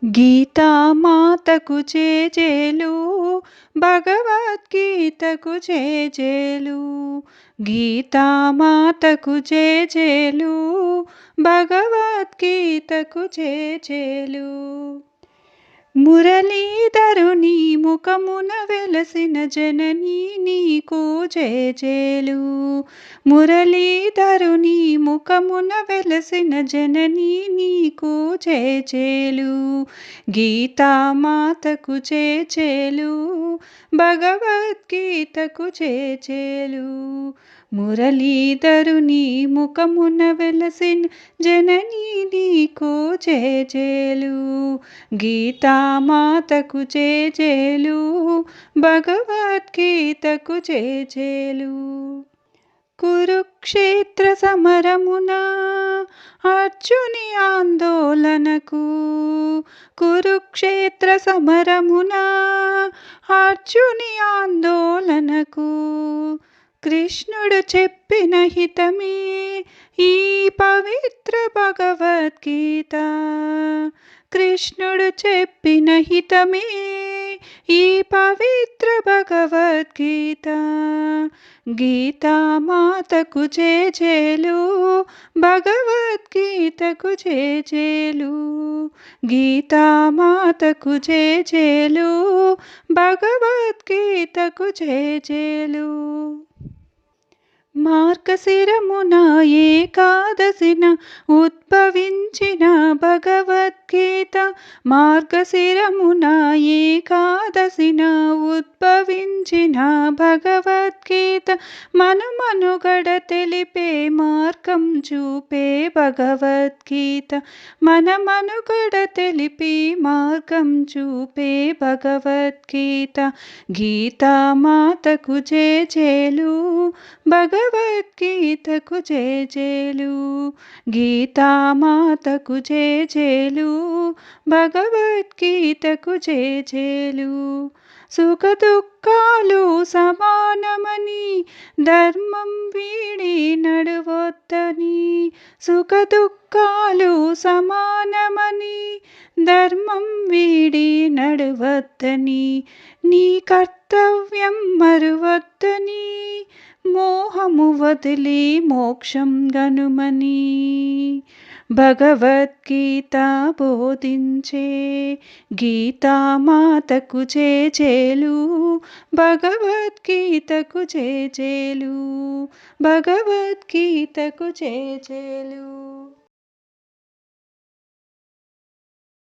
గీతామాతకు జేజేలు, భగవద్గీతకు జేజేలు. గీతామాతకు జేజేలు, భగవద్గీతకు జేజేలు. మురళీధరుని ముఖమున వెలసిన జననీ నీకు జేజేలు. మురళీధరుని ముఖమున వెలసిన జననీ నీకు జేజేలు. గీతామాతకు జేజేలు, భగవద్గీతకు జేజేలు. మురళీధరుని ముఖమున వెలసిన జననీ నీకు జేజేలు. గీతామాతకు జేజేలు, భగవద్గీతకు జేజేలు. కురుక్షేత్ర సమరమున అర్జుని ఆందోళనకు, కురుక్షేత్ర సమరమున అర్జుని ఆందోళనకు కృష్ణుడు చెప్పిన హితమే ఈ పవిత్ర భగవద్గీత. కృష్ణుడు చెప్పిన హితమే ఈ పవిత్ర భగవద్గీత. గీతామాతకు జేజేలు, భగవద్గీతకు జేజేలు. గీతామాతకు జేజేలు, భగవద్గీతకు జేజేలు. మార్గశిరమున ఏకాదశిన ఉద్భవించిన భగవద్గీత. మార్గశిరమున ఏకాదశిన ఉద్భవించిన భగవద్గీత. మనుమనుగడ తెలిపే మార్గం చూపే భగవద్గీత. మనమనుగడ తెలిపి మార్గం చూపే భగవద్గీత. గీతామాతకు జేజేలు, భగవద్గీతకు జేజేలు. గీతామాతకు జేజేలు, భగవద్గీతకు జేజేలు. సుఖదుఃఖాలు సమానమని ధర్మం వీడి నడవొద్దని. సుఖదుఃఖాలు సమానమని ధర్మం వీడి నడవద్దని. నీ కర్తవ్యం మరువద్దని, మోహము వదిలి మోక్షం గనుమని. భగవద్గీత బోధించే గీతామాతకు జేజేలు, భగవద్గీతకు జేజేలు. భగవద్గీతకు జేజేలు.